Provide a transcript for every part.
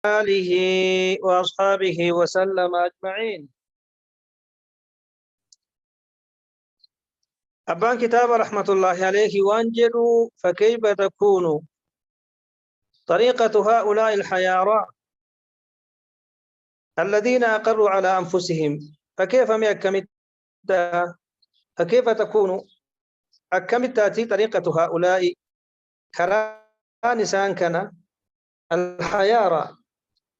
آله وأصحابه وسلم أجمعين. أبان كتاب رحمة الله عليه وانجلوا فكيف تكون طريقة هؤلاء الحيارى الذين أقروا على أنفسهم فكيف فكيف تكون تأتي طريقة هؤلاء كرانسان كان الحيارى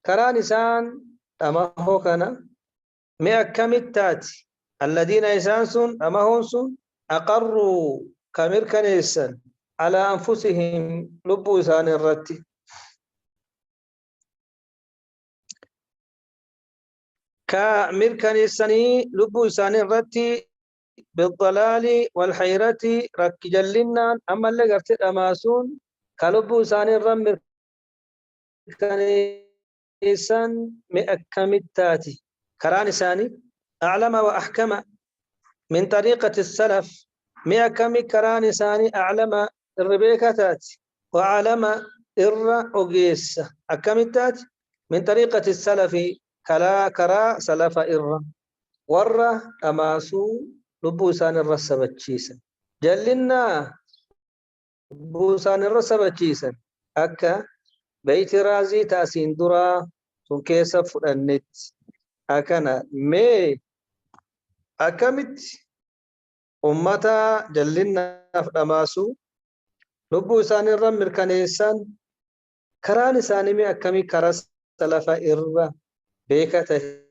كرانسان أما هو كان تأتي الذين إسانسون أما هونسون أقروا كمير كنيسا على أنفسهم لبوا إسان الرتي كمير كنيساني لبوا إسان الرتي بالضلال والحيرة رك جلنا أما اللي قرت أماسون كلبوا إسان الرمر كنيسان مئكمتاتي كران إساني أعلم وأحكم من طريقة السلف مئة كم كران ساني أعلم الربيكتات وعلم أجيس أكمتات من طريقة السلف كرا سلف ورّا أماسو لبوسان الرسبتشيسا جلنا بوسان الرسبتشيسا أكا بيت رازي تاسين درا سنكيسا فرنت أكنا مي أكمت أمتا جلنا فدماسو لبو إساني الرم مركنيسان كران إساني مي أكمي كرس سلفا إرّا بيكته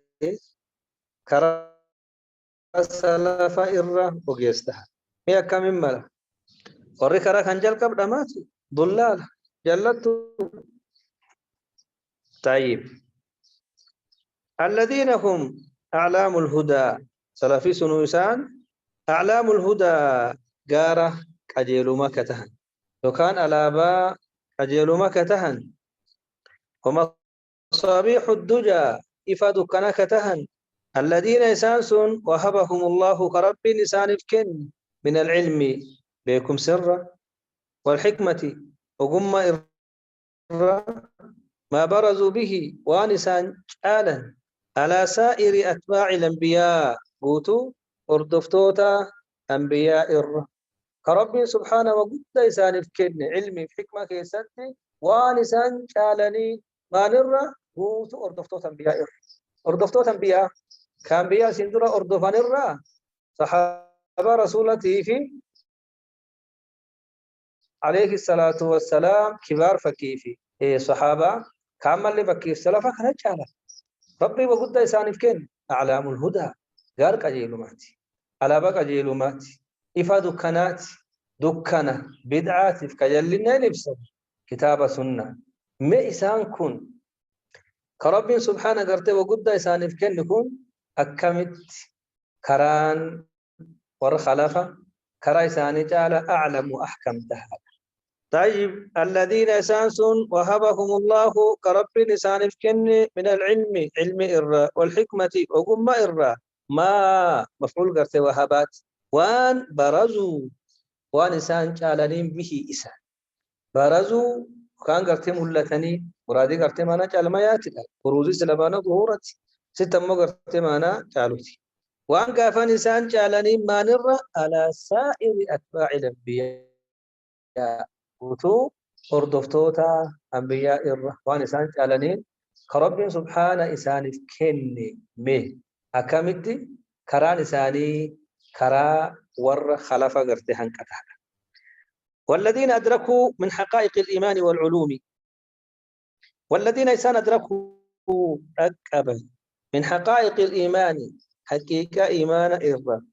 كرس سلفا إرّا وغيستها مي أكمي ملا ورّي كرا خنجل كب دماتي ضلال جلتو. طيب الذين هم أعلام الهدى سلفي سنوسان أعلام الهدى قارة قجيلو ما كتهن وكان ألابا قجيلو ما كتهن ومصابيح الدجى إفادو كان كتهن الذين إسانسون وهبهم الله كرب نسان فكن من العلم بكم سرا والحكمة وقم ما برزوا به وانسان آلا على سائر أتباع الأنبياء قوتوا أردفتوتا أنبياء كرب سبحانه وقد إسان فكن علمي حكمة كيستي وانسان آلني ما نرى قوتوا أردفتوتا أنبياء كأنبياء سندرا أردفان صحابة رسولتي في عليه الصلاة والسلام كبار فكيفي صحابة كامل لفكيف سلفا كانت جالا ربي وقد إسان فكن أعلام الهدى غير قجيلوماتي على بقى قجيلوماتي إفا دكانات دكانة بدعات فكجلنا نفسه كتاب سنة ما إسان كن كرب سبحانه قرته وقد إسان فكن نكون أكمت كران ورخلافة كرا إسان جالا أعلم وأحكم تهال. طيب الذين إسانسون وهبهم الله كرب إسان فكن من العلم علم إرّا والحكمة وقم إرّا ما مفعول قرته وهبات وان برزوا وان إسان جالنين به إسان برزوا كان قرته ملتني مرادي قرته مانا جال ما ياتي بروزي سلبانا ظهورتي ستمو قرته مانا جالوتي وان قافن إسان جالنين ما نرى على سائر أتباع الأنبياء وتو أردفتوتا أنبياء وان إسان جالنين كرب سبحانه إسان كني مه أكمتي كران إساني كرا ور خلف قرته هنكتها والذين أدركوا من حقائق الإيمان والعلوم والذين إسان أدركوا أكبا من حقائق الإيمان حقيقة إيمان إرّا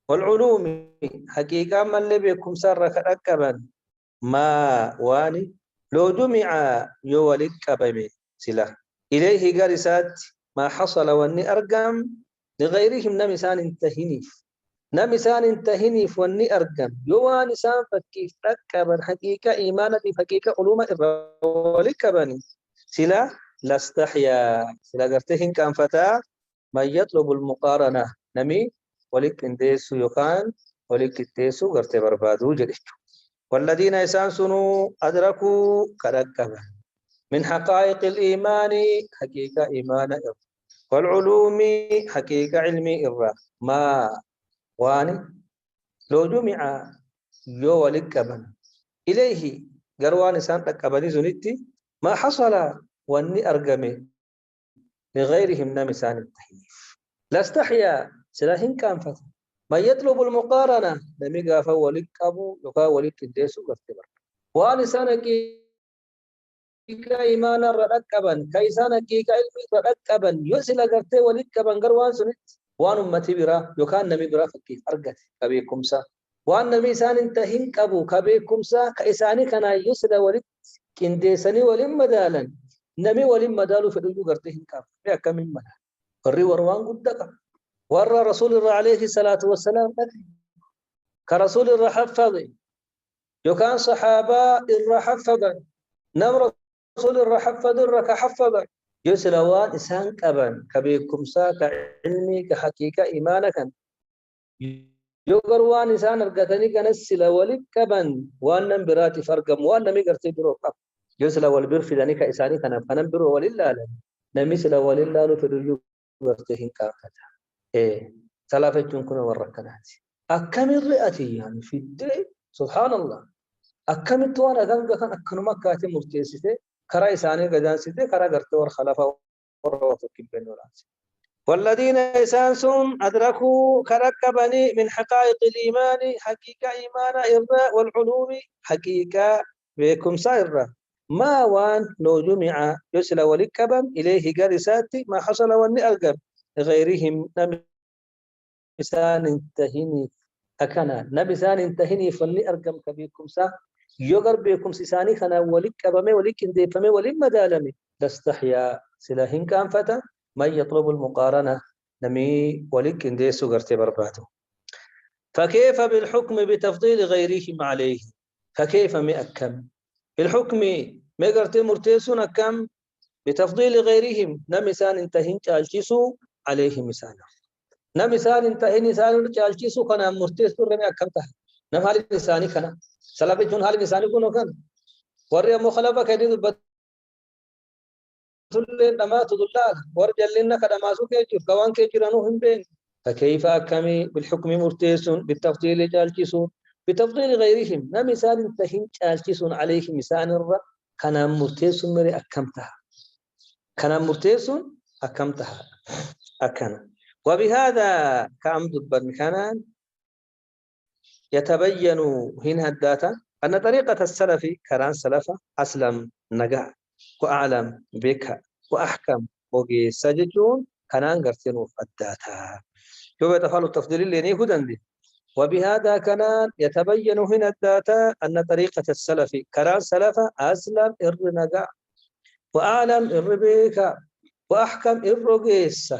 والعلوم حقيقة من لبيكم سرك أكبا ما واني لو جمع يولك أبمي سلا إليه قرسات ما حصل واني أرقم لغيرهم نمسان انتهنيف نمسان انتهنيف واني أرقم يوان سان فكيف أكبا حقيقة إيمانة حقيقة علوم إرّا ولك أبني سلا لاستحيا سلا قرتهن كان فتاة من يطلب المقارنة نمي ولك انديسو يقان ولك التيسو قرت بربادو جديد والذين إسان سنو أدركوا كركبا من حقائق الإيمان حقيقة إيمان إر والعلوم حقيقة علمي إر ما وان لو جمع يو ولكبن إليه قروان إنسان تكبني زنتي ما حصل واني أرقمي لغيرهم نمسان التحييف لا استحيا سلاهن كان فتح ما يطلب المقارنة لم يقف ولك أبو يقا ولك الديسو واختبر وان إنسان كيكا إيمانا رأكبا كيسانا كيكا علمي رأكبا يسل قرتي ولكبا قروان سنت وان أمتي برا يقان نمي برا فكيف أرقت كبيكم سا وان نمي إسان انتهن كبو كبيكم سا كإساني كان يسل ولك كنديساني ولم مدالا نمي ولم مدالو فدوجو قرتهن كاب يا كم من مدال فري وروان قدك ور رسول الله عليه الصلاة والسلام كرسول الله حفظ يكان صحابة الرحفظ نم رسول الله حفظ الرك حفظ يسلوان إسان كبن كبيكم سا كعلمي كحقيقة إيمانك يقروان إسان أرقتني كنسل ولك كبن وأنم براتي فرقم وأنم يقرتي بروقب يسلا والبر في ذلك إساني كان فنبر ولله نمسلا ولله لفدلو ورتهن كافتا إيه ثلاثة كنا وركنات أكم الرئتي يعني في الدين سبحان الله أكم التوانا كان أكنو مكاتي مرتيسته كرا إساني قدان سته كرا قرت ورخلفا وروفك بنورات والذين إسانسون أدركوا كركبني من حقائق الإيمان حقيقة إيمان إرضاء والعلوم حقيقة بكم سائرة ما وان لو جمع يسل ولكبا إليه قرساتي ما حصل واني أرقب غيرهم نبسان انتهني أكنا نبسان انتهني فاني أرقم كبيركم سا يقر بكم سيساني خنا ولكبا ولك انديفمي ولم مدالمي لاستحيا سلاهن كان فتا ما يطلب المقارنة نمي ولك انديسو قرتي برباته فكيف بالحكم بتفضيل غيرهم عليه فكيف مئكم بالحكم ما قرت مرتسون كم بتفضيل غيرهم نمسان انتهين تالجسو عليه مسانا نمسان انتهين انسان تالجسو كنا مرتسون رمي أكمتها نم حال الإنساني كنا سلابي جون حال الإنساني كنو كان ورّي مخالفة كديد بطل نما تدلال ورجلنا كدماسو كيجر كوان كيجرانو هم بين فكيف أكمي بالحكم مرتسون بالتفضيل تالجسو بتفضيل غيرهم نمسان انتهين تالجسون عليه مسان الرّ كان مرتسون مري أكمتها كان مرتسون أكمتها أكنا وبهذا كعمد البرمكان يتبين هنا الداتا أن طريقة السلف كران سلفة أسلم نجا وأعلم بك وأحكم وجي سجدون كان قرتنوا الداتا شوف تفعل التفضيل اللي نيهودن دي وبهذا كان يتبين هنا الداتا أن طريقة السلف كران سلفة أسلم إرنجا وأعلم إربيك وأحكم إرجيس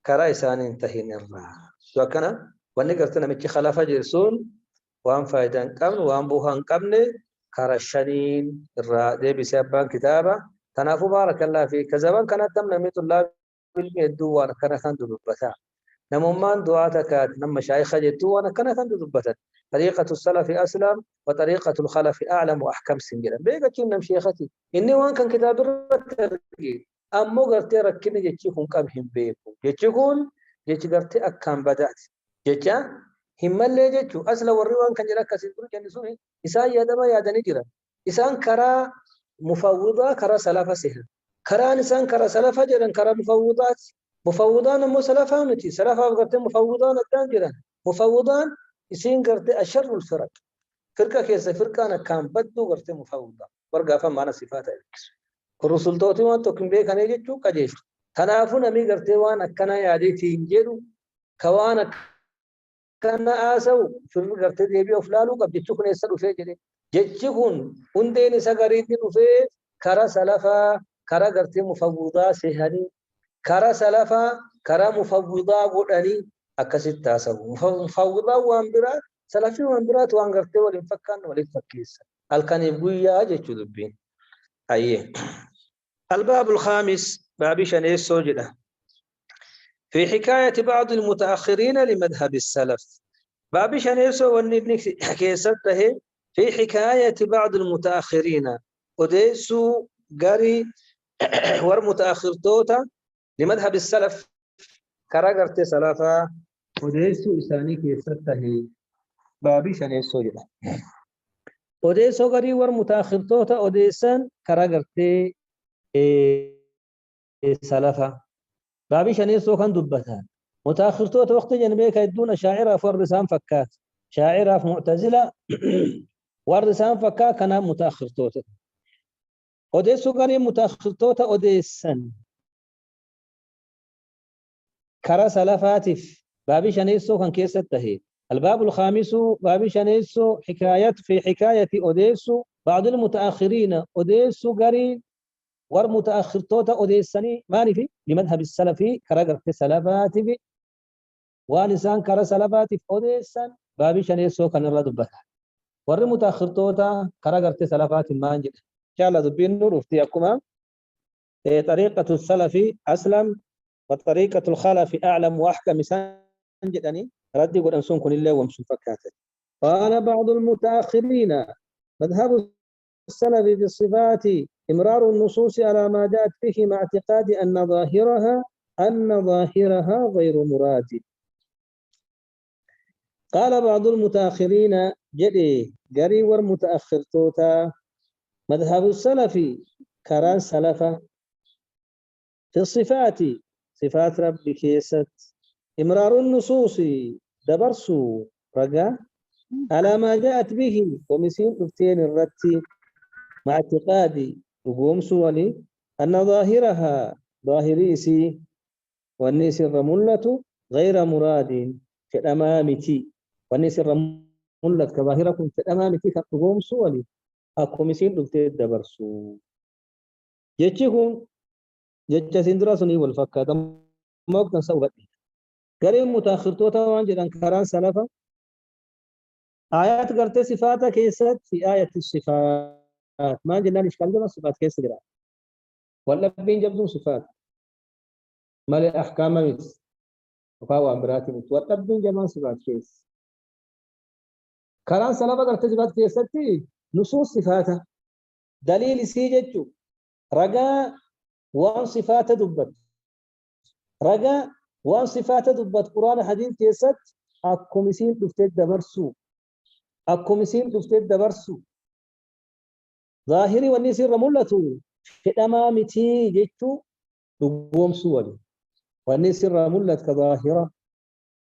كرا إسان انتهين الرا وكنا ونقرتنا متى خلافة جرسون وان فايدان قبل وان بوهان قبل كرا الشنين الرا دي بسبب كتابة تنافو بارك الله فيك كزمان كانت تم نميت الله بالميدو وانا كان كان دبتا نممان دعاتك نم مشايخ جدو وانا كان كان دبتا طريقة السلف أسلم وطريقة الخلف أعلم وأحكم سنجلا بيقى كنا مشيختي إني وان كان كتاب الرترقي أمو قرتي ركني جيكون قبهم بيكم جيكون جيك قرتي أكام بدأت جيكا هم اللي جيكو أسلا والروان كان جراك سيدرو جنسوني إسان يادما يادني جرا إسان كرا مفوضة كرا سلافة سهل كرا نسان كرا سلافة جرا كرا مفوضات مفوضان مو سلافة نتي سلافة قرتي مفوضان أدان جرا مفوضان إسين قرتي أشر الفرق فرقة كيسة فرقة أكام بدو قرتي مفوضة ورقا فمانا صفات الرسول توتي وان توكن بيك أنا جيتشو كجيش تنافو نمي قرتي وان أكنا يادي تينجيرو كوان أكنا آسو فرق قرتي ديبي أفلالو قب جيتشو كن يسر وفي جدي جيتشو كن اندين ساقريتي وفي كرا سلفا كرا قرتي مفوضا سيهاني كرا سلفا كرا مفوضا قراني أكسيت تاسو مفوضا وانبرا سلفي وانبرات وان قرتي والانفكان والانفكيس الكان يبقويا جيتشو دبين أيه الباب الخامس باب شنيس سوجده في حكاية بعض المتأخرين لمذهب السلف باب شنيس والنبنك كيسته في حكاية بعض المتأخرين وديسو قاري ور متأخر توتا لمذهب السلف كراغرت سلفا وديسو إساني كيسته بابي شنيسو جدا وديسو قاري ور متأخر توتا وديسان كراغرت سلفا بابي شنيسو كان دبتان متأخر توتا وقت جنبيك يدون شاعرة فرسان فكات شاعرة في معتزلة ورسان فكا كان متأخر توتا وديسو قاري متأخر توتا وديسان كرا سلفاتف بابي شنيسو كان كيس التهي الباب الخامس بابي شنيسو حكاية أوديسو بعض المتأخرين أوديسو قري ور متأخر توتا أوديسني ماني في لمذهب السلفي كرا قرت سلفاتف ونسان كرا سلفاتف أوديسن بابي شنيسو كان الردبتا ور متأخر توتا كرا قرت سلفاتف مانجد إن شاء الله دبين نور افتياكما طريقة السلف أسلم وطريقة الخلف أعلم وأحكم سنجدني ردي قد أنسون كن الله ومسون فكاته قال بعض المتأخرين مذهب السلف بالصفات إمرار النصوص على ما جاءت به مع اعتقاد أن ظاهرها غير مراد قال بعض المتأخرين جدي قري والمتأخر توتا مذهب السلف كران سلفا في الصفات صفات ربي كيست إمرار النصوص دبرسو رجاء على ما جاءت به ومسين افتين الرتي مع اعتقاد وقوم سولي أن ظاهرها ظاهريسي والنيس الرملة غير مراد في الأمامتي والنيس الرملة كظاهركم في الأمامتي كقوم سولي أكو مسين افتين دبرسو يجيكم جچ سندرا سني والفكات موقتا سوبت غريم متاخر توتا وان جدان كران سلفا آيات کرتے صفات كيست في آية الصفات ما جنان اشكال جمع صفات كيس جرا ولا بين جبدون صفات مال احكام ميت وقاو امرات ميت ولا بين جمع صفات كيس كران سلفا کرتے صفات كيست نصوص صفات دليل سيجتو رجا وان صفات دبت رجا وان صفات دبت قرآن حديث كيست أكوميسين دفتت دبرسو ظاهري والنسي رملة في الأمامتي جيتو دقوم سوري والنسي رملة كظاهرة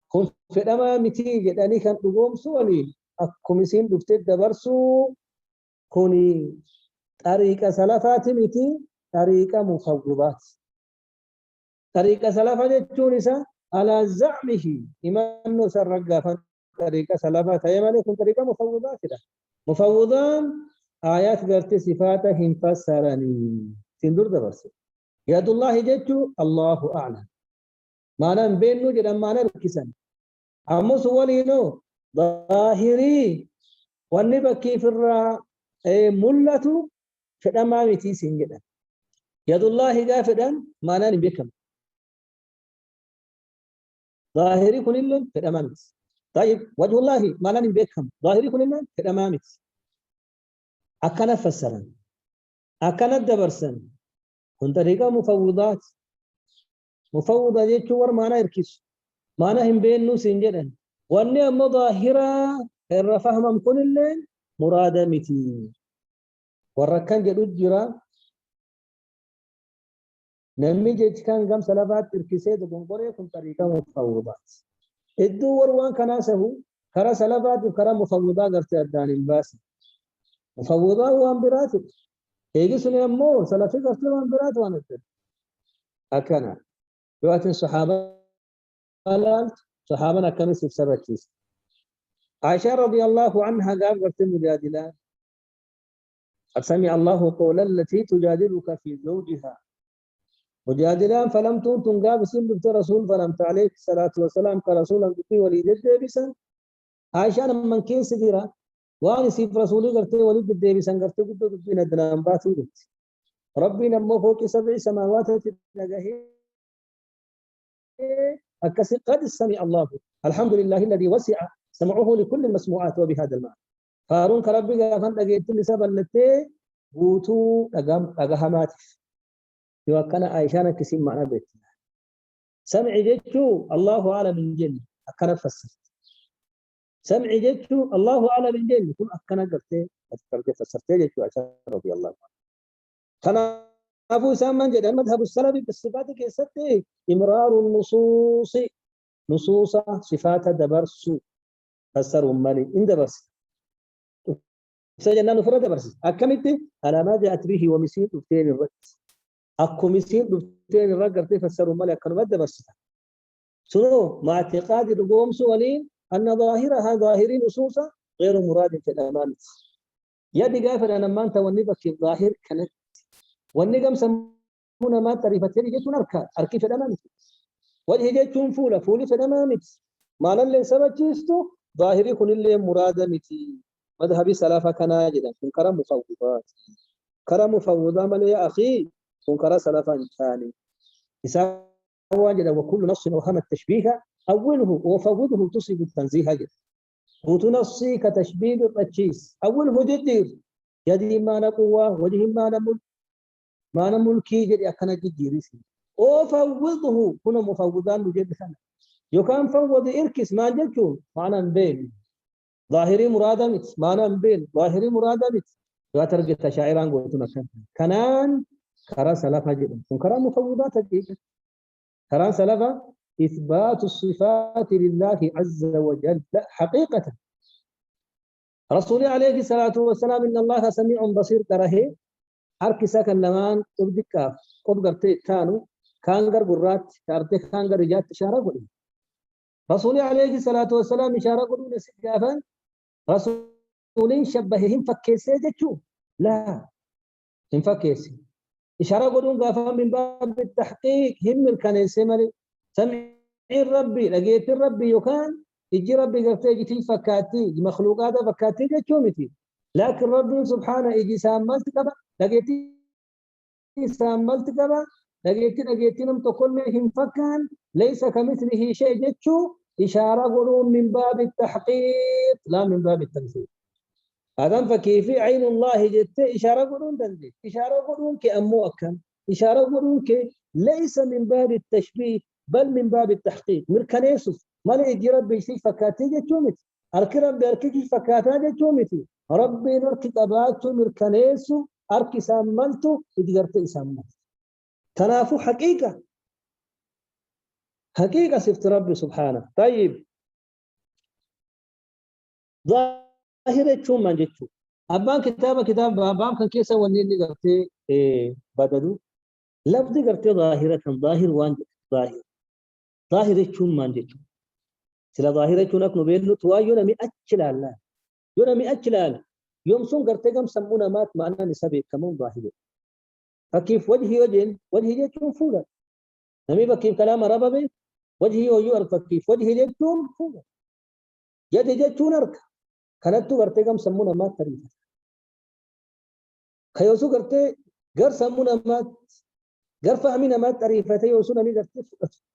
كن في الأمامتي جداني كان دقوم سوري أكوميسين دفتت دبرسو كوني طريقة سلفات متي طريقة مفوضات طريقة سلفة جتونسا على زعمه إيمان سرقافا طريقة سلفة تيماني كن طريقة مفوضات مفوضان آيات قرت صفاتهم فسرني سندور دبرس يد الله جتو الله أعلم ما نم بينو جدام ما نركسن أمس ولينو ظاهري والنبكي في الرا ملة في الأمام تيسين جدا يد الله قافدا ما نم بكم ظاهري كن إلا في الأمام طيب وجه الله ما نم بكم ظاهري كن إلا في الأمام أكنا فسرا أكنا دبرسن كن طريقة مفوضات مفوضة جيتشو ور مانا يركس مانا هم بينو سنجدا واني أما ظاهرة الرفهم كن اللين مرادة متي وركان جدود جرا نمي جيتش كان قام سلافات تركسي دقون قرية كن طريقة مفوضات إدو وروان كناسه كرا سلافات وكرا مفوضات قرتي أدان الباسي مفوضات وان براتب هيجي سنة أمور سلافي قرتي وان براتب وان أدان أكنا يواتن صحابة قالت صحابنا كانوا سبسبة كيس عائشة رضي الله عنها قال قرتي مجادلة سمع الله قول التي تجادلك في زوجها مجادلان فلم تنتم قاب سن رسول فلم عليه الصلاة والسلام كرسولا بقي وليد الدبسن عائشة من كين سديرا وان سيف رسولي قرتي وليد الدبسن قرتي قد بين الدنام باتي ربي نمو فوق 7 سماوات تلقاه أكسر قد سمع الله الحمد لله الذي وسع سمعه لكل المسموعات وبهذا المعنى هارون كربي قافن لقيت لسبب التي بوتو أجهمات يوكل عائشة كسيم معنا بيت سمع جتشو الله أعلم من جن أكنا فسر سمع جتشو الله أعلم من جن كل أكنا قرتي فسرت جتشو عائشة رضي الله عنها كان أبو سامان جد المذهب السلفي بالصفات كيسته إمرار النصوص نصوص صفات دبرسو فسر مالي إن دبرس سجنا نفرد دبرس أكملت على ما جاءت به ومسير دفتين الرد أكو مسير دفتين الرد قرتي فسر مالي أكنو مد دبرس سنو مع اعتقاد القوم سؤالين أن ظاهرها ظاهرين نصوصا غير مراد في الأمانة يدي قافل أنا ما أنت والنبك الظاهر كانت والنقم سمونا ما تعرفت يدي جتون أركي في الأمانة وجه جتون فولي في الأمانة ما نلين سبتشيستو ظاهري كن اللي مرادة متي مذهبي سلافة كان جدا كن كرم مفوضات كرم مفوضة ملي يا أخي كن كرم سلافة إنساني إساء واجد وكل نص وهم التشبيه أوله وفوضه تصيب التنزيه جدا وتنصي كتشبيه الرجيس أوله جدير يدي ما نقوى وجه ما نملكي جدي أكنا جديريسي وفوضه كنا مفوضان بجد سنة يكان فوض إركس ما جدتون معنى بين ظاهري مرادمت معنى بين ظاهري مرادمت وترجت شاعران قلتنا كنان كرا سلفا جدا كرا مفوضات جدا كرا سلفا إثبات الصفات لله عز وجل لا حقيقة رسول عليه الصلاة والسلام إن الله سميع بصير تراه أركسا كلمان أبدك أبغرت كانوا كانغر قرات كارت كانغر رجات إشارة قولي رسول عليه الصلاة والسلام إشارة قولي نسجافا رسولين شبههم فكيسي جتشو لا هم فكيسي إشارة قولون قافا من باب التحقيق هم الكنيسي مالي سمع ربي لقيت ربي يكان يجي ربي قفتي جتي فكاتي مخلوقات فكاتي جتشو متي لكن ربي سبحانه يجي ساملت كبا لقيتي ساملت كبا لقيتي نم تقول منهم فكان ليس كمثله شيء جتشو إشارة قولون من باب التحقيق لا من باب التمثيل هذا فكيف عين الله جت إشارة قولون دندي إشارة قولون كأمو أكن إشارة قولون ليس من باب التشبيه بل من باب التحقيق مركنيسوس ما لي ربي شيء فكاتي جتشومت أركي ربي أركي فكاتا جتشومتي ربي نركي أباتو مركنيسو أركي ساملتو إدغرت ساملت تنافو حقيقة حقيقة سفت ربي سبحانه طيب ظاهرة شو ما جتشو أبان كتاب بام كان كيسا ونيني قرتي بددو لفظي قرتي ظاهرة ظاهر وان ظاهرة شو ما جتشو سلا ظاهرة شو نكنو بينو توا يونمي أجلال يونمي أجلال يوم سون قرتي قم سمونا مات معنا نسبي كمون ظاهرة فكيف وجهي جتشو فولا نمي بكيف كلام ربابي وجهي ويو فكيف وجهي جتشو فولا يدي جتشو نرك كانتو قرتي قم سمونا مات تريفة خيوسو قرتي قر سمونا مات قر فهمنا مات تريفة يوسو نمي قرتي فقط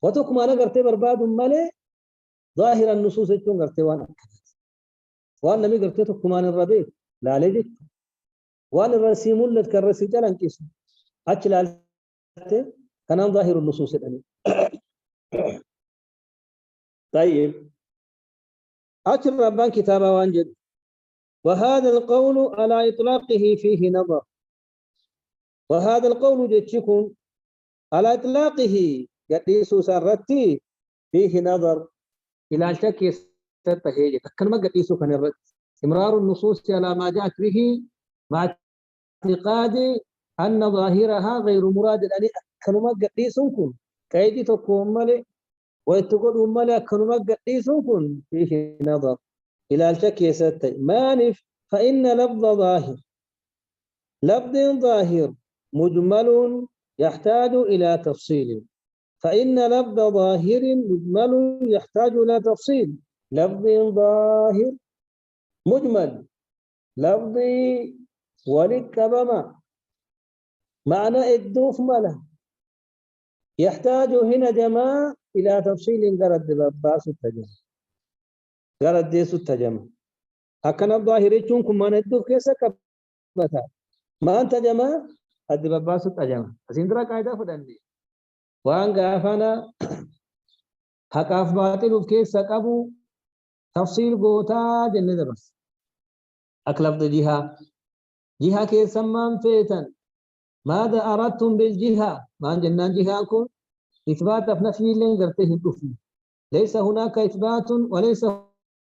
وتوكم أنا قرتي برباد مالي ظاهر النصوص يتون قرتي وانا نمي قرتي توكم أنا الربيت لا ليجت وانا الرسيمون لد كالرسي جلن كيسو أجل كان ظاهر النصوص الأمين طيب أجل ربان كتابا وانجد وهذا القول على إطلاقه فيه نظر وهذا القول جتشكون على إطلاقه قديسو سارتي فيه نظر إلى الشك ستهيج كلمة قديسو كان الرد إمرار النصوص على ما جاءت به مع اعتقاد أن ظاهرها غير مراد يعني كلمة قديسو كن كيدي تقوم ملي ويتقول ملي كلمة قديسو كن فيه نظر إلى الشك ستهيج مانف فإن لفظ ظاهر مجمل يحتاج إلى تفصيل فإن لفظ ظاهر مجمل يحتاج إلى تفصيل لفظ ظاهر مجمل لفظ ولك بما معنى الدوف ملا يحتاج هنا جماع إلى تفصيل قرد بباس التجمع قرد ديس التجمع أكن الظاهر يجونكم من الدوف كيسا متى ما أنت جماعة الدب باسط أجمع أسندرا قاعدة فدني وان غافنا حقاف باطل كيف سقبو تفصيل غوتا جنة بس أكلفت جهة كيف سمان فيتن ماذا أردتم بالجهة ما جنان جهاكم إثبات نفي لين قرته الكفر ليس هناك إثبات وليس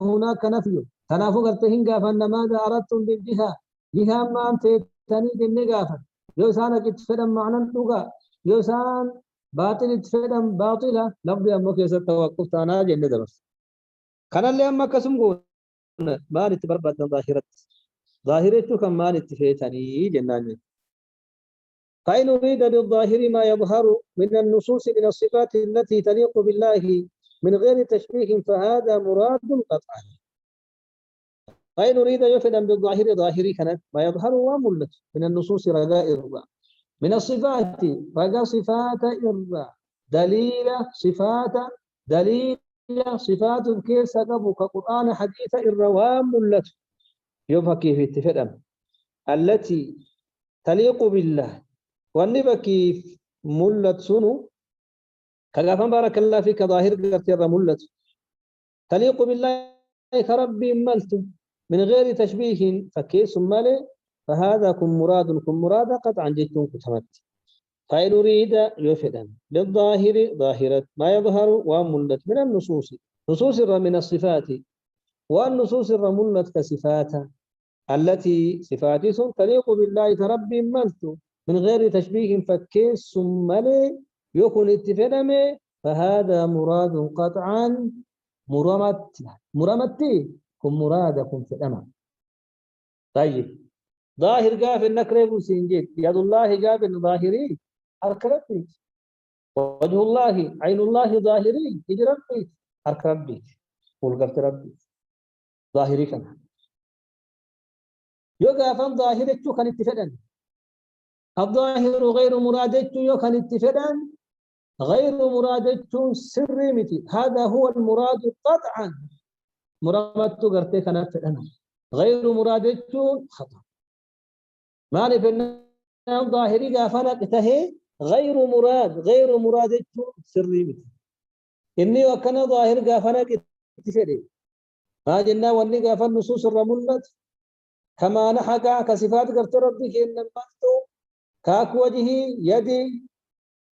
هناك نفي تنافق قرته قافن ماذا أردتم بالجهة جهة ما أنت تاني جنة قافن يوسانا كتفدم معنى اللغة يوسان باطل اتفدم باطلة لفظ أمك يسر توقف تانا جنة بس كان اللي أما كسم قول ما نتبربت ظاهرة كم نتفيتني جنان فإن أريد بالظاهر ما يظهر من النصوص من الصفات التي تليق بالله من غير تشبيه فهذا مراد قطعا فإن أريد يفدا بالظاهر ظاهري كانت ما يظهر وملت من النصوص رجاء الرضا من الصفات رجاء صفات الرضا دليل صفات كيف سقبوا كقرآن حديث الروام ملت يفكي في التفدم التي تليق بالله والنبكي ملت سنو كغافن بارك الله فيك ظاهر قرتي ملت تليق بالله كربي ملت من غير تشبيه فكيس مالي فهذا كن مراد قطعا جئتم كتمت فإن أريد يفدا للظاهر ظاهرة ما يظهر وملت من النصوص نصوص من الصفات والنصوص الرملت كصفات التي صفات تليق بالله كربي ملت من غير تشبيه فكيس مالي يكون اتفدمي فهذا مراد قطعا مرمتي كن مرادكم في الأمر طيب ظاهر قاف النكرة سنجد يد الله قاف ظاهري أركربي وجه الله عين الله ظاهري يجربي أركربي قول قفت ربي ظاهري كان يقاف ظاهر كان اتفدن الظاهر غير مراد يكن اتفدن غير مراد سر متي هذا هو المراد قطعا مرامت قرتي كانت أنا غير مراد خطأ ما نفنا ظاهري قافنا قته غير مراد سر متي إني وكان ظاهر قافنا قته ما جنا واني قافن نصوص الرملت كما نحكى كصفات قرت ربك إن المقتو كاك وجهي يدي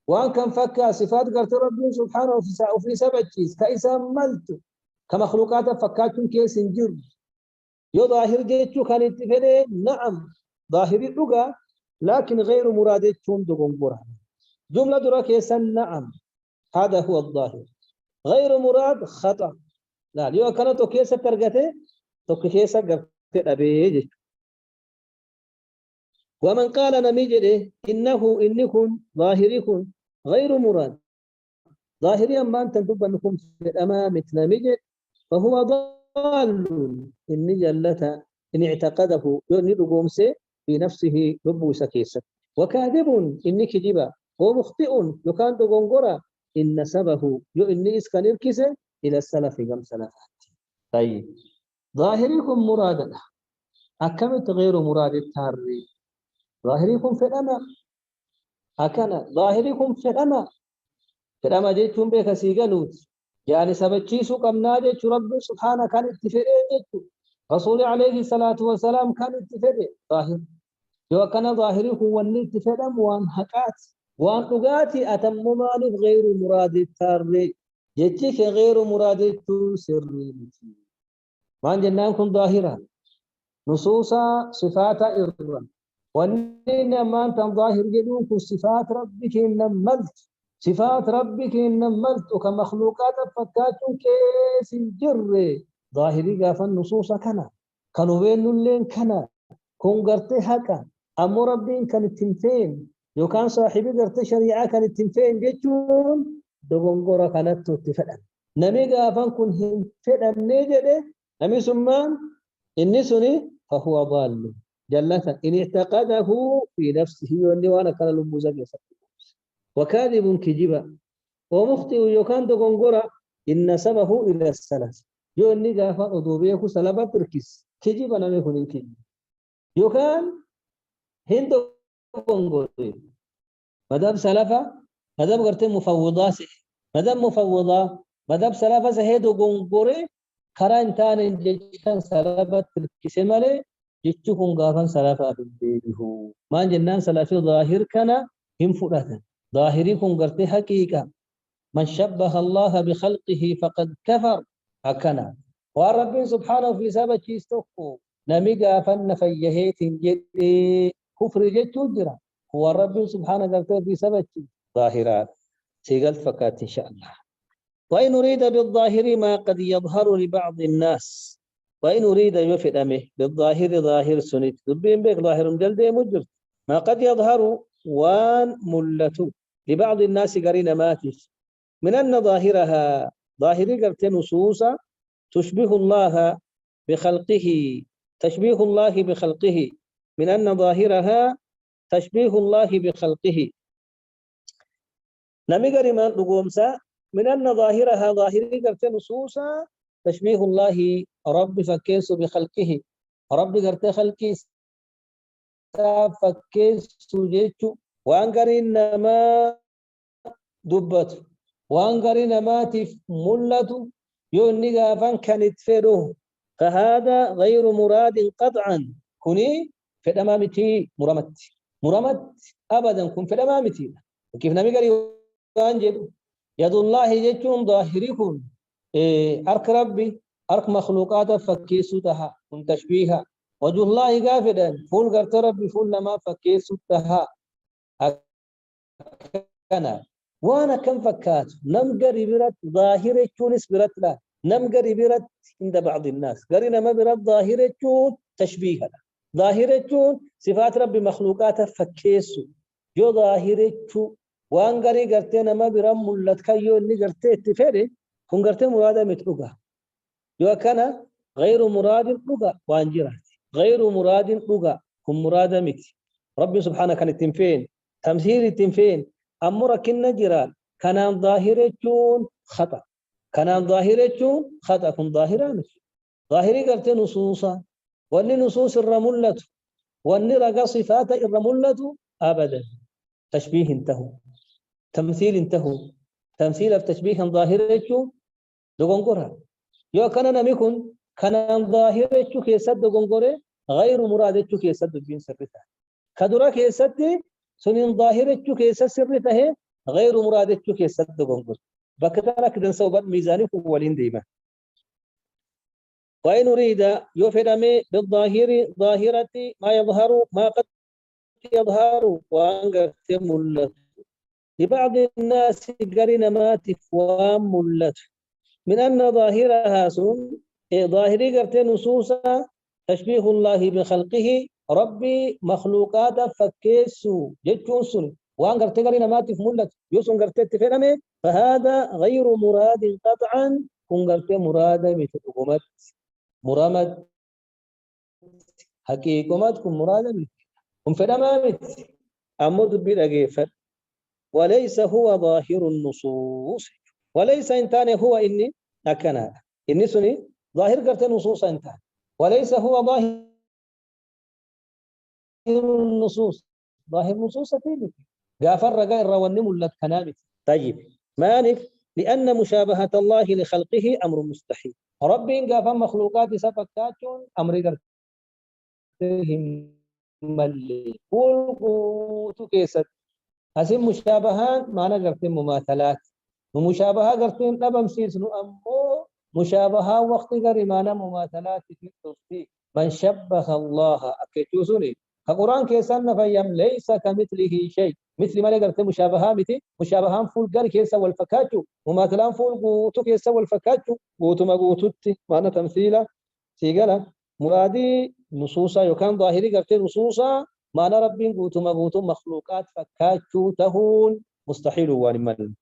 وان كان فكا صفات قرت ربي سبحانه وفي سبع شيء كايسا ملت كمخلوقات فكاتون كيس انجر يو ظاهر جيتشو كان اتفده نعم ظاهري لغا لكن غير مرادتهم دغنبرا جملة درا كيسا نعم هذا هو الظاهر غير مراد خطأ لا يو كان تو كيسا ترغته تو كيسا قرت أبي ومن قال نميجده إنكم ظاهركم غير مراد ظاهريا ما أنت تبنكم في الأمام نميجد فهو ضال إن جلت إن اعتقده يرقوم في نفسه رب سكيسة وكاذب إن كجبا ومخطئ يكان تغنغرا إن نسبه إن إسكان الكسة إلى السلف قم سلفات طيب ظاهركم مرادا أكمت غير مراد التاري ظاهركم في الأمام أكنا ظاهركم في الأمام جيتم بك سيغنوت يعني سبتشيسو قمنا جيتش رب سبحانه كان اتفرين جيتش رسول عليه الصلاة والسلام كان اتفرين ظاهر يو كان ظاهركم وان اتفرين وان حقات وان لغاتي أتممان غير مراد التاري جيتش غير مراد التسري ما جنانكم ظاهرا نصوصا صفات إرضا وانين ما انت ظاهر جدوك صفات ربك نملت صفات ربك نملت كمخلوقات فكاتون كيس الجر ظاهري قاف النصوص كانوا بين اللين كون قرتي حقا أمو ربين كان التنفين يو كان صاحبي قرتي شريعة كان التنفين جيتون دغنغورا كانت تتفدن نمي قافن كن هم فدن نيجده نمي سمان إني سني فهو ضال جلة إن اعتقده في نفسه وأني وأنا كان لموزق وكاذب كجبا ومخطئ يكان تغنغرا إن نسبه إلى السلف يوني غافا أدوبيه سلبا تركيس كجبا نمي كن كجب يكان هندو غونغوري مذهب سلفا مذهب غرتي مفوضات مذهب مفوضة مذهب سلفا سهيدو غونغوري كرا انتان جيشان سلفا تركسمالي جيشكم غافن سلفا في البيبه ما جنان سلفي ظاهر كان هم فراتن ظاهريكم غرتي حقيقة من شبه الله بخلقه فقد كفر هكذا ورب سبحانه في سبب يستوكو نمي غافن فيهيت جدي كفر جتو جرا هو رب سبحانه قال في سبب ظاهرات سيقل فكات إن شاء الله وإن أريد بالظاهر ما قد يظهر لبعض الناس وإن أريد يفد أمه بالظاهر ظاهر سنت دبين بك ظاهر جلد مجر ما قد يظهر وان ملته لبعض الناس قرين ماتش من أن ظاهرها ظاهر قرت نصوصا تشبه الله بخلقه تشبيه الله بخلقه من أن ظاهرها تشبيه الله بخلقه نمي ما نقومسا من أن ظاهرها ظاهر قرت نصوصا تشبيه الله رب فكيس بخلقه رب قرت خلقه فكيس جيتشو وانقرين ما دبت وانقرين ما ملته يوني غافن كانت فيرو فهذا غير مراد قطعا كوني في الأمامتي مرمت أبدا كن في الأمامتي كيف نمي قري وانجد يد الله جيتشون ظاهركم أرك ربي أرك مخلوقات فكيسو تها كن تشبيها وجه الله قافدا فول قرت ربي فول لما فكيسو تها أنا وانا كم فكات نم قري برت ظاهر تشونس برت لا نم قري برت عند بعض الناس قرينا ما برت ظاهر تشون تشبيها ظاهر تشون صفات ربي مخلوقات فكيسو جو ظاهر تشو وان قري قرتنا ما برم ملت كيو اللي قرتي تفري كن قرتي مراد متلقى جو كان غير مراد لقى وان جرات غير مراد لقى كن مراد مت ربي سبحانه كان التنفين تمثيل التنفين أمرك النجرة كان ظاهرة خطأ كان ظاهرة خطأ كن ظاهرة ظاهري قلت نصوصا وأن نصوص الرملة وأن رقى صفات الرملة أبدا تشبيه انتهوا تمثيل انتهوا تمثيل التشبيه ظاهرة دغنغورها يو كان نميكن كان ظاهرة كيسد دغنغورة غير مرادة كيسد الدين سرتها كدرا كيسد سنين ظاهرة كيسد سرتها غير مرادة كيسد دغنغور بكتنا كدن صوبات ميزاني فولين ديما وإن أريد يفهم بالظاهر ظاهرة ما يظهر ما قد يظهر وأنقرت ملت لبعض الناس قرن ما تفوام ملت من أن ظاهرها سن ظاهري قرت نصوصا تشبيه الله بخلقه ربي مخلوقات فكيسو جتون سن وأنقرت قرن ما تفملت يوسن قرت تفهم فهذا غير مراد قطعا كن قرت مراد مثل مرامد حقيقمات كن مراد كن فدمامت أمود بالأجيفر وليس هو ظاهر النصوص وليس انتان هو إني أكنا إني سني ظاهر قرت نصوص انتان وليس هو ظاهر النصوص ظاهر نصوص تيجي غافر رجاء الرواني ملت كنامت طيب مانف لأن مشابهة الله لخلقه أمر مستحيل ربي غافر مخلوقات سفكاتون أمر قرتهم ملي قول كيست هسي مشابهان معنى قرتهم مماثلات ومشابهة قرتهم لبم سيسنو أمو مشابهة وقت قري معنى مماثلات في التصديق من شبه الله أكتوسني كقرآن كيسان فيم ليس كمثله شيء مثل ما قرت مشابهة مثل مشابهان فول قري كيسا والفكاتو مماثلان فول قوتو كيسا والفكاتو قوتو ما قوتوتي معنى تمثيلا سيقالا مرادي نصوصا يكان ظاهري قرت نصوصا معنى ربي قوتو ما قوتو مخلوقات فكاتو تهون مستحيل وانمال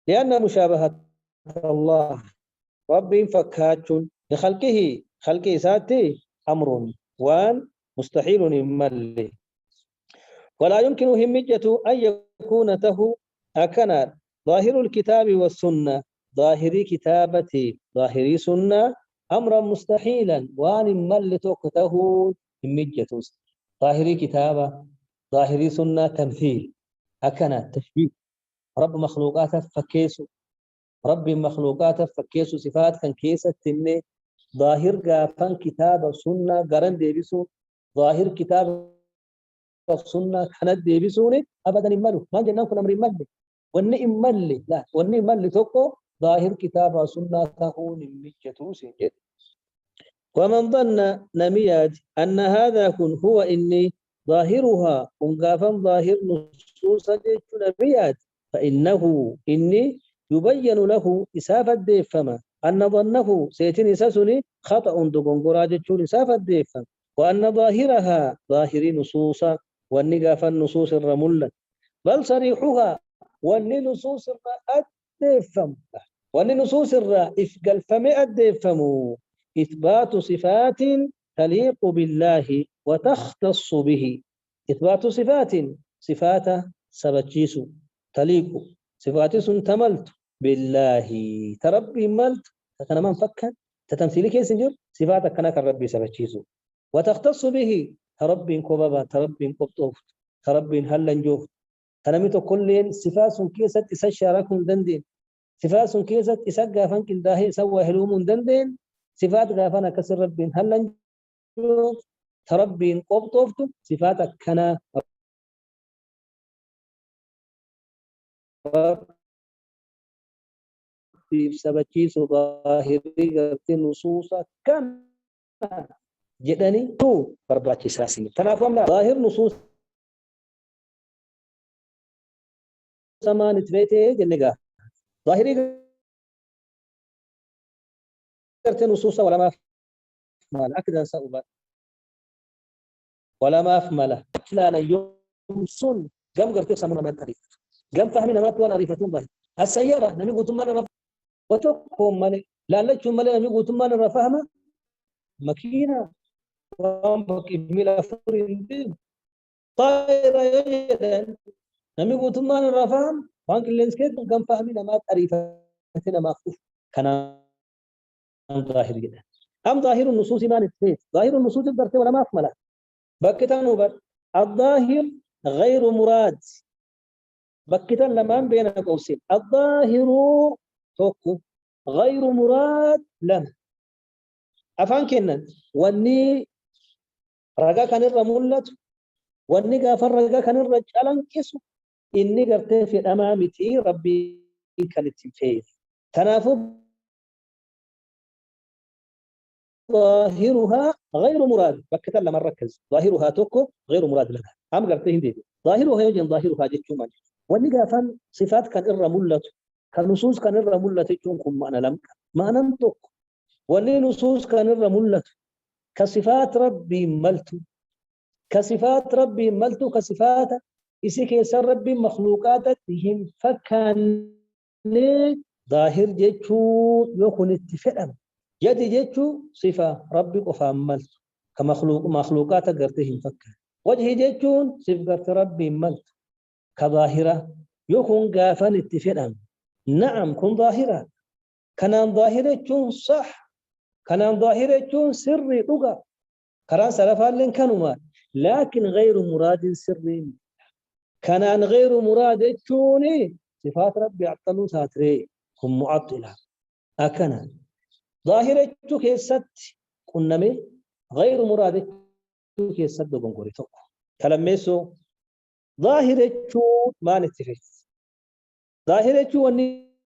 لأن مشابهة الله ربي فكاتو لخلقه خلقه ساتي أمر وان مستحيل ممل ولا يمكن همجة أن يكون ته أكنا ظاهر الكتاب والسنة ظاهري كتابتي ظاهري سنة أمرا مستحيلا وان مل توقته همجة ظاهري كتابة ظاهري سنة تمثيل أكنا تشبيه رب مخلوقات فكيسو رب مخلوقات فكيسو صفات كان كيسة تني ظاهر قافن كتابة سنة قرن ديبسو ظاهر كتابة سنة كانت ديبسوني أبدا إمالو ما جنان كنا مري مالي وني إمالي لا وني إمالي توقو ظاهر كتابة سنة تهون مجتو سنجد ومن ظن نمياد أن هذا كن هو إني ظاهرها ونقافا ظاهر نصوص نمياد فإنه إني يبين له إسافة ديفما أن ظنه سيتن إساسني خطأ دقنقرا جتشون إسافة ديفما وأن ظاهرها ظاهر نصوصا والنقاف النصوص الرملة بل صريحها والنصوص الديفم والنصوص إفقل فمئة ديفمو إثبات صفات تليق بالله وتختص به إثبات صفات سبتشيس تليق صفات تملت بالله تربي ملت تكنا من فكا تتمثيلي كيس نجر صفات كنا كربي سبتشيس وتختص به تربي كبابا تربي كبطوف تربي هلنجوف تنميت كل صفات كيست إسشاركم دندين صفات كيست إسقى فنك الداهي سوى هلوم دندين صفات غافنا كسر ربين هل نجوف تربين قبطوفتم صفاتك كنا في سبكي ظاهري نصوصا كم جدني تو برباكي ساسي تنافهم لا ظاهر نصوص سمان تبيتي جنقا ظاهري نصوصا ولا ما مال أكدا سأبا ولا ما أفمله لا يمسون قم قرتي سمونا من التاريخ قم فهمنا ما توانا ريفتون ظاهر السيارة نمي قلتم مانا رفا وتوقهم مالي لا لكم مالي نمي قلتم مانا رفاهمة مكينة وانبك إبميلا فورين طائرة يجدن نمي قلتم مانا رفاهم وانك اللينسكيت قم فهمنا ما تاريفتنا ما أخف كان ظاهر جدا أم ظاهر النصوص ما نتفيت ظاهر النصوص الدرسة ولا ما أفمله بكتان وبر الظاهر غير مراد بكتان لمان بين قوسين الظاهر توقف غير مراد لم أفان كنن واني رجا كان الرمولة واني غافر رجا كان الرجال كيسو إني قرت في أمامتي ربي كانت فيه تنافب ظاهرها غير مراد بكتان لما ركز ظاهرها توقف غير مراد لها أم قرت هندي ظاهرها يوجد ظاهرها جتشومان واني غافن صفات كان الرمولة كنصوص كان الرمولة تجونكم معنا لم ما ننطق ولي نصوص كان الرمولة كصفات ربي ملتو كصفات ربي ملتو كصفات إسي كيسر ربي مخلوقات هم فكان ظاهر جيتشو يكون اتفاق يد جيتشو صفة ربي قفام ملتو مخلوقات قرتهم فكان وجه جيتشون صفة ربي ملتو كظاهرة يكون قافا اتفاقا نعم كن ظاهرة كان ظاهرة صح كان ظاهرة سري لغة كران سلفا لن كانوا لكن غير مراد سري كان غير مراد تشوني صفات ربي عطلوا ساتري هم معطلة أكنا ظاهرة كيست كنمي غير مراد كيست بنقوري توقع كلميسو ظاهرة ما نتفق ظاهرة واني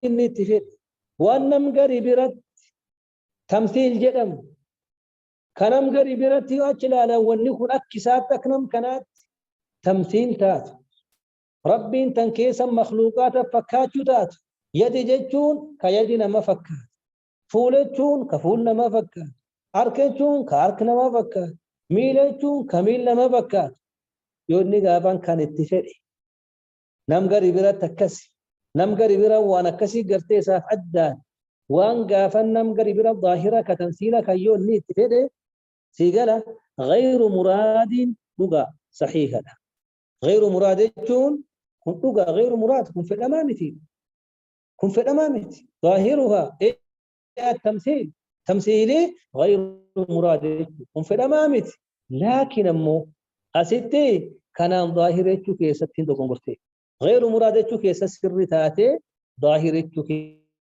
نتفق وانم قريب رد تمثيل جدم كنم قريب رد يؤجل ونكون أكسات تكنم كانت تمثيل تات ربين تنكيسا مخلوقات فكاتو تات يد جتون كيدنا ما فكات فولتون كفولنا ما فكات أركتون كأركنا ما فكات ميلتون كميلنا ما فكات يوني غابان كان اتفاقي نم قريب رد تكسي نم قريب رد وانا كسي قرتي ساف عدان وان غافن نم قريب رد ظاهرة كتمثيلة كيون ني اتفاقي سيقال غير مراد لغة صحيحة غير مراد كن لغة غير مراد كن في الأمامتي كن في الأمامتي ظاهرها التمثيل تمثيلي غير مراد كن في الأمامتي لكن أمو أستي كان ظاهرة كيستين دقنقرتي غير مرادة كيس سر تاتي ظاهرة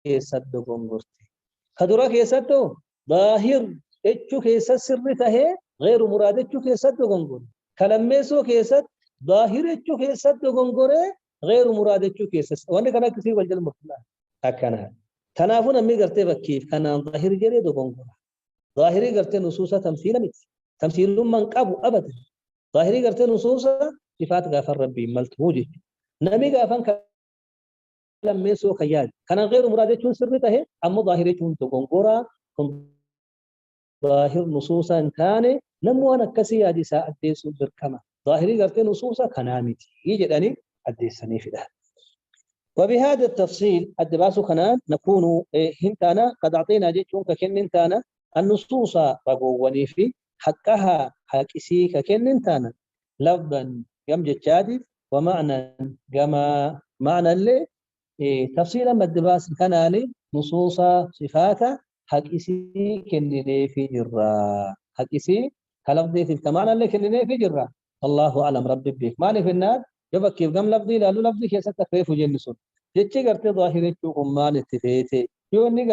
كيس دقنقرتي خدرا كيستو ظاهر اتشو كيس سر تهي غير مرادة كيس دقنقر كلميسو كيست ظاهر اتشو كيس دقنقر غير مرادة كيس وانا كان كثير والجل مطلع هكذا تنافون أمي قرتي كيف كان ظاهر جري دقنقر ظاهري قرتي نصوصا تمثيل مت تمثيل من قبو أبدا ظاهري قرتي نصوصا صفات غافر ربي ملتوجه نمي غافن لما سو خيال كان غير مراد تكون سرته أما ظاهري تكون تقنقرا ظاهر نصوصا كان نمو أنا كسي هذه ساعة ديسو بركما ظاهري قرتي نصوصا كنامتي يجي أني أديسني في ده وبهذا التفصيل الدباس خنان نكون هنتانا قد أعطينا جيتشون ككن هنتانا النصوص رقووني في حقها حكسي ككن هنتانا لفظا جم جتشادف ومعنى كما معنى اللي تفصيلا ما الدباس كناني نصوص صفات حكسي كنني في جرا حكسي كلفظي في كمعنى اللي كنني في جرا الله أعلم ربي بك ماني في النار يبكي كم لفظي لا لفظي كيف تكفيف جنسون جتشي قرتي ظاهري تشوكم ما نتفيتي يوني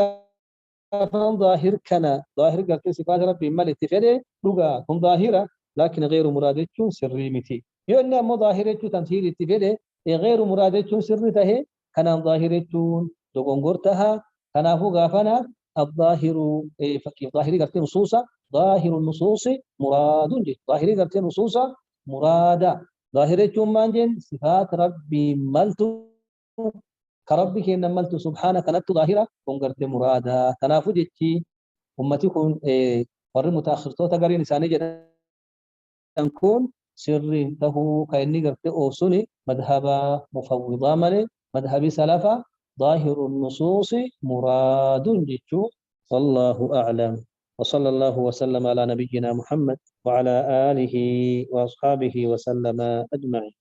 قافان ظاهر كنا ظاهر قرتي صفات ربي ما نتفيتي لغا هم ظاهرة لكن غير مرادتشون سري متي يوني أما ظاهرتشو تمثيل اتفيتي غير مرادتشون سري تهي كنا ظاهرتشون دقنقرتها كنا هو غافنا الظاهر فكي ظاهري قرتي نصوصا ظاهر النصوص مراد ظاهري قرتي نصوصا مرادا ظاهرة مانجن صفات ربي ملتو كربك إن ملتو سبحانك نتو ظاهرة كنغرت مرادا تنافو جتشي أمتي كون ور متأخر تو تغري نساني جدا تنكون سر تهو كأني غرت أوسني مذهب مفوضا ملي مذهب سلفا ظاهر النصوص مراد جتشو والله أعلم وصلى الله وسلم على نبينا محمد وعلى آله وأصحابه وسلم أجمعين